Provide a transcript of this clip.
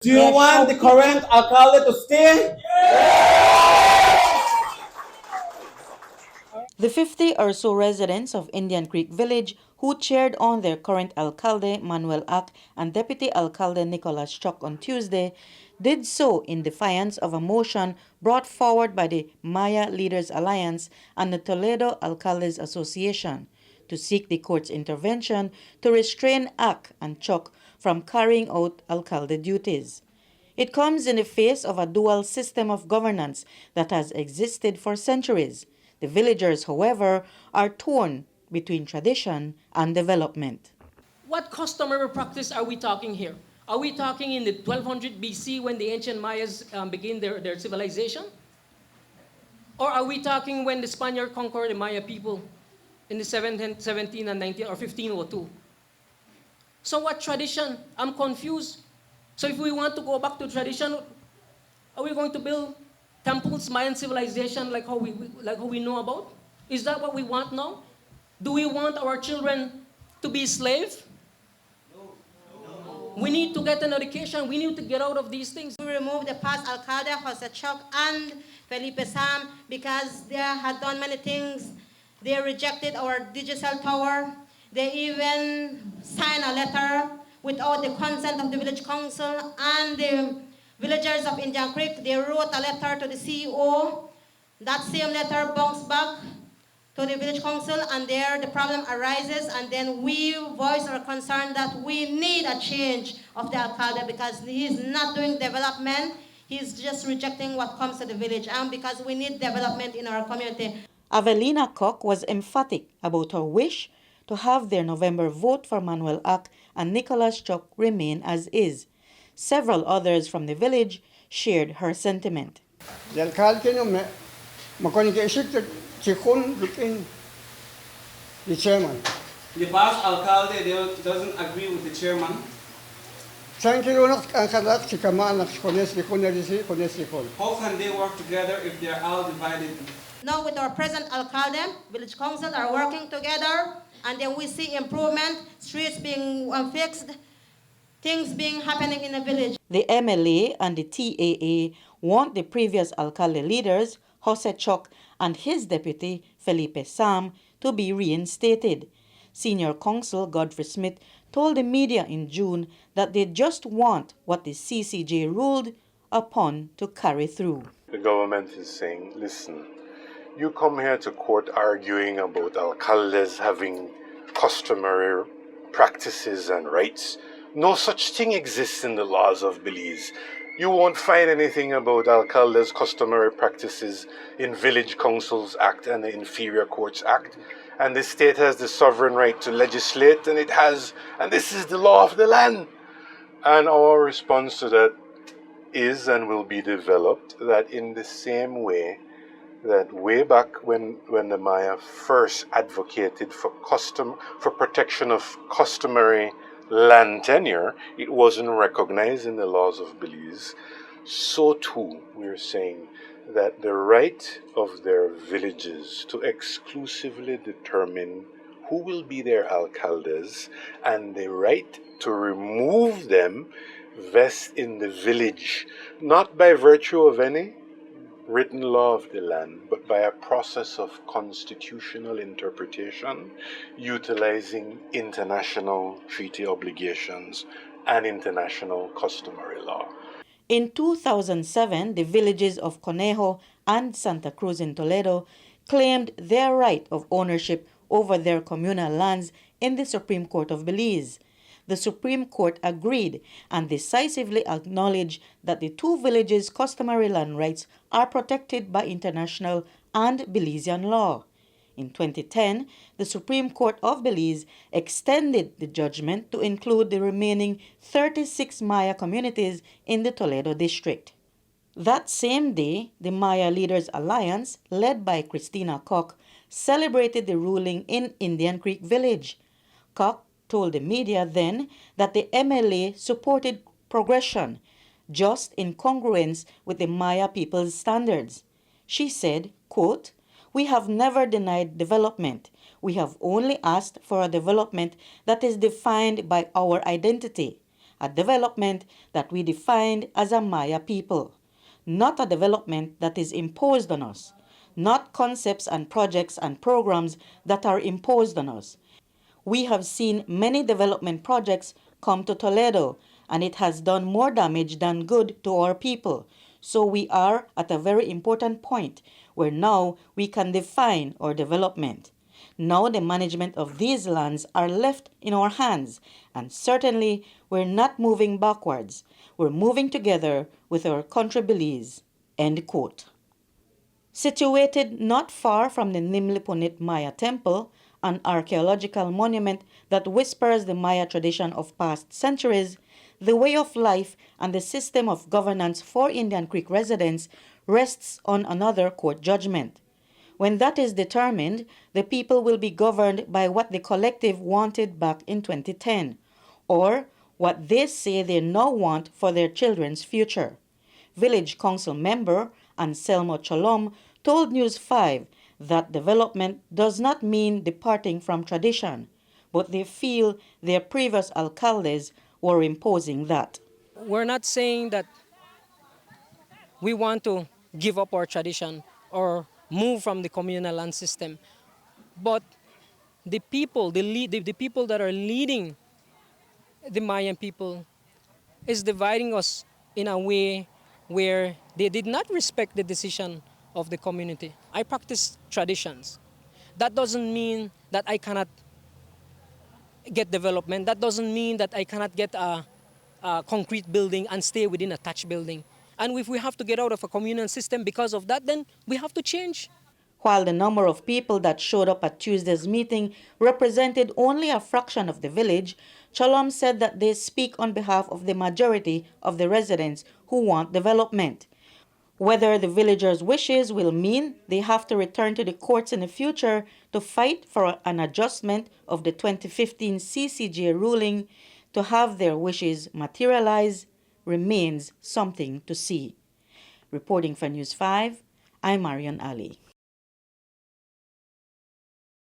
Do you want the current alcalde to stay? The 50 or so residents of Indian Creek Village who cheered on their current alcalde, Manuel and deputy alcalde Nicolas Choc on Tuesday did so in defiance of a motion brought forward by the Maya Leaders Alliance and the Toledo Alcaldes Association to seek the court's intervention to restrain Ak and Choc from carrying out alcalde duties. It comes in the face of a dual system of governance that has existed for centuries. The villagers, however, are torn between tradition and development. What customary practice are we talking here? Are we talking in the 1200 BC when the ancient Mayas began their civilization? Or are we talking when the Spaniard conquered the Maya people in the 17 and 19 or 1502? So what tradition? I'm confused. So if we want to go back to tradition, are we going to build temples, Mayan civilization like how we know about? Is that what we want now? Do we want our children to be slaves? We need to get an education. We need to get out of these things. We removed the past alcalde, Jose Choc, and Felipe Sam because they had done many things. They rejected our digital tower. They even signed a letter without the consent of the village council and the villagers of Indian Creek. They wrote a letter to the CEO. That same letter bounced back to the village council, and there the problem arises, and then we voice our concern that we need a change of the alcalde because he's not doing development. He's just rejecting what comes to the village, and because we need development in our community. Avelina Koch was emphatic about her wish to have their November vote for Manuel and Nicolas Choc remain as is. Several others from the village shared her sentiment. The alcalde looking the chairman. The past alcalde doesn't agree with the chairman. How Can they work together if they're all divided? Now with our present alcalde, village council are working together, and then we see improvement, streets being fixed, things being happening in the village. The MLA and the TAA want the previous alcalde leaders, Jose Choc and his deputy, Felipe Sam, to be reinstated. Senior counsel Godfrey Smith told the media in June that they just want what the CCJ ruled upon to carry through. The government is saying, listen, you come here to court arguing about alcaldes having customary practices and rights. No such thing exists in the laws of Belize. You won't find anything about alcaldes' customary practices in Village Councils Act and the Inferior Courts Act. And the state has the sovereign right to legislate, and this is the law of the land. And our response to that is and will be developed that in the same way that way back when the Maya first advocated for protection of customary land tenure, it wasn't recognized in the laws of Belize. So too, we're saying that the right of their villages to exclusively determine who will be their alcaldes and the right to remove them vests in the village, not by virtue of any written law of the land, but by a process of constitutional interpretation utilizing international treaty obligations and international customary law. In 2007, the villages of Conejo and Santa Cruz in Toledo claimed their right of ownership over their communal lands in the Supreme Court of Belize. The Supreme Court agreed and decisively acknowledged that the two villages' customary land rights are protected by international and Belizean law. In 2010, the Supreme Court of Belize extended the judgment to include the remaining 36 Maya communities in the Toledo District. That same day, the Maya Leaders Alliance, led by Christina Koch, celebrated the ruling in Indian Creek Village. Koch told the media then that the MLA supported progression, just in congruence with the Maya people's standards. She said, quote, "We have never denied development. We have only asked for a development that is defined by our identity. a development that we defined as a Maya people, not a development that is imposed on us, not concepts and projects and programs that are imposed on us. We have seen many development projects come to Toledo, and it has done more damage than good to our people. So we are at a very important point where now we can define our development. Now the management of these lands are left in our hands, and certainly we're not moving backwards. We're moving together with our country Belize. End quote. Situated not far from the Nimlipunit Maya Temple, an archaeological monument that whispers the Maya tradition of past centuries, the way of life and the system of governance for Indian Creek residents rests on another court judgment. When that is determined, the people will be governed by what the collective wanted back in 2010, or what they say they now want for their children's future. Village Council member Anselmo Cholom told News 5 that development does not mean departing from tradition, but they feel their previous alcaldes were imposing that. We're not saying that we want to give up our tradition or move from the communal land system, but the people, the people that are leading the Mayan people is dividing us in a way where they did not respect the decision of the community. I practice traditions. That doesn't mean that I cannot get development. That doesn't mean that I cannot get a concrete building and stay within a thatch building. And if we have to get out of a communal system because of that, then we have to change. While the number of people that showed up at Tuesday's meeting represented only a fraction of the village, Cholom said that they speak on behalf of the majority of the residents who want development. Whether the villagers' wishes will mean they have to return to the courts in the future to fight for an adjustment of the 2015 CCJ ruling to have their wishes materialize remains something to see. Reporting for News 5, I'm Marion Ali.